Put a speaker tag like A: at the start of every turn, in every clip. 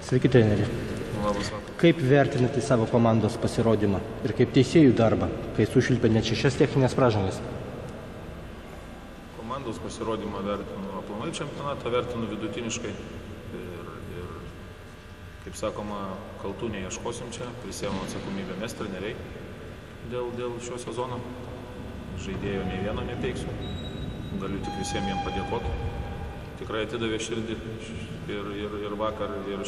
A: Sveiki, treneri.
B: Labas.
A: Kaip vertinate savo komandos pasirodymą ir kaip teisėjų darbą, kai sušilpė net 6 techninės pražangas?
B: Komandos pasirodymą vertinu aplamai čempionatą, vertinu vidutiniškai ir kaip sakoma, kaltų neieškosim čia, prisėmėm atsakomybę mes treneriai dėl šio sezono. Žaidėjo nei vieno nepeiksiu, galiu tik visiems jiems padėkoti. Tikrai atidavė širdį ir vakar, ir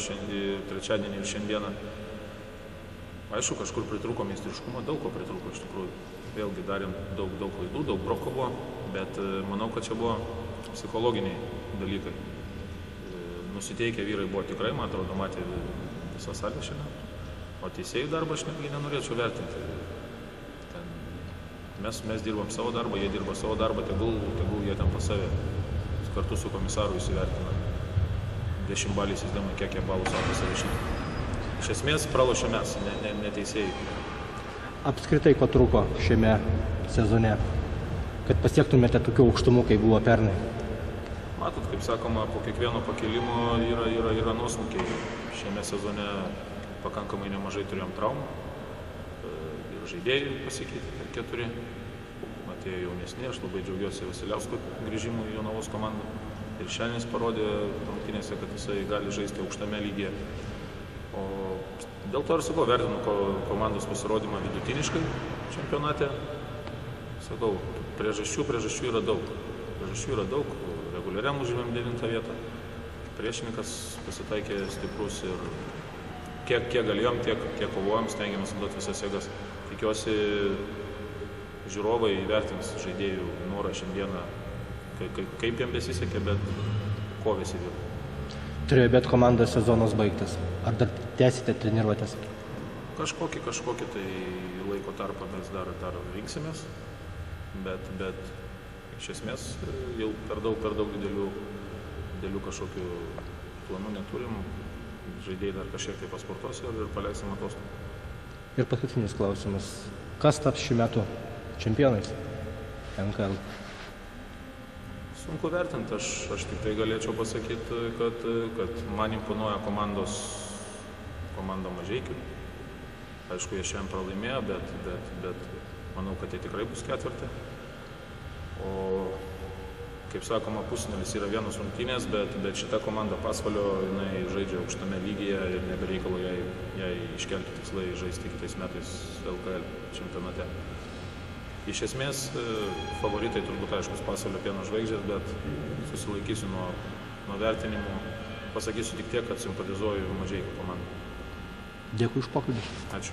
B: trečiadienį, ir šiandieną. Aišku, kažkur pritrūko meistriškumo, daug ko pritrūko iš tikrųjų. Vėlgi darėm daug klaidų, daug broko buvo, bet manau, kad čia buvo psichologiniai dalykai. Nusiteikę vyrai buvo tikrai, man atrodo, matė visą salę šiandien. O teisėjų darbą aš netgi nenorėčiau vertinti. Mes dirbam savo darbą, jie dirba savo darbą, tegul jie ten pas save kartu su komisaru įsivertina 10 balį sistemą, kiek balų savo pasirašyti. Iš esmės pralošė mes, ne teisėjai.
A: Apskritai, ko trūko šiame sezone, kad pasiektumėte tokių aukštumų, kaip buvo pernai?
B: Matot, kaip sakoma, po kiekvieno pakilimo yra nuosmukiai. Šiame sezone pakankamai nemažai turėjom traumų. Ir žaidėjai pasikeitė, 4. Atėjo jaunesni, aš labai džiaugiuosi Vasiliausko grįžimu į Jonavos komandą. Ir šiandien jis parodė rungtynėse, kad jisai gali žaisti aukštame lygyje. O dėl to ir sakau, vertinu komandos pasirodymą vidutiniškai čempionate. Sakau, priežasčių yra daug. Reguliariam užėmėm 9 vietą. Priešininkas pasitaikė stiprus ir kiek galėjom, tiek kovojom, stengiamės duoti visas jėgas. Tikiuosi, žiūrovai įvertins žaidėjų norą šiandieną, kaip jiems besisekė, bet ko visi dirba.
A: Turėjo bet komandos sezonas baigtas. Ar dar tęsite treniruotės?
B: Kažkokį tai laiko tarpą mes dar rinksimės, bet iš esmės jau per daug didelių kažkokių planų neturim. Žaidėjai dar kažkiek tai pasportuos ir paleisim atostogų.
A: Ir paskutinis klausimas. Kas taps šių metų čempionais NKL?
B: Sunku vertinti, aš tik tai galėčiau pasakyti, kad man imponuoja komanda Mažeikių. Aišku, jie šiandien pralaimėjo, bet manau, kad jie tikrai bus ketvirti. O, kaip sakoma, pusfinalis yra vienos rungtynės, bet šita komanda Pasvalio, jinai žaidžia aukštame lygyje ir nebereikalo jai iškelti tikslai žaisti kitais metais LKL čempionate. Iš esmės, favoritai turbūt aiškus Pasvalio Pieno žvaigždės, bet susilaikysiu nuo vertinimų. Pasakysiu tik tiek, kad simpatizuoju Mažeikių komandą.
A: Dėkui už pokalbį.
B: Ačiū.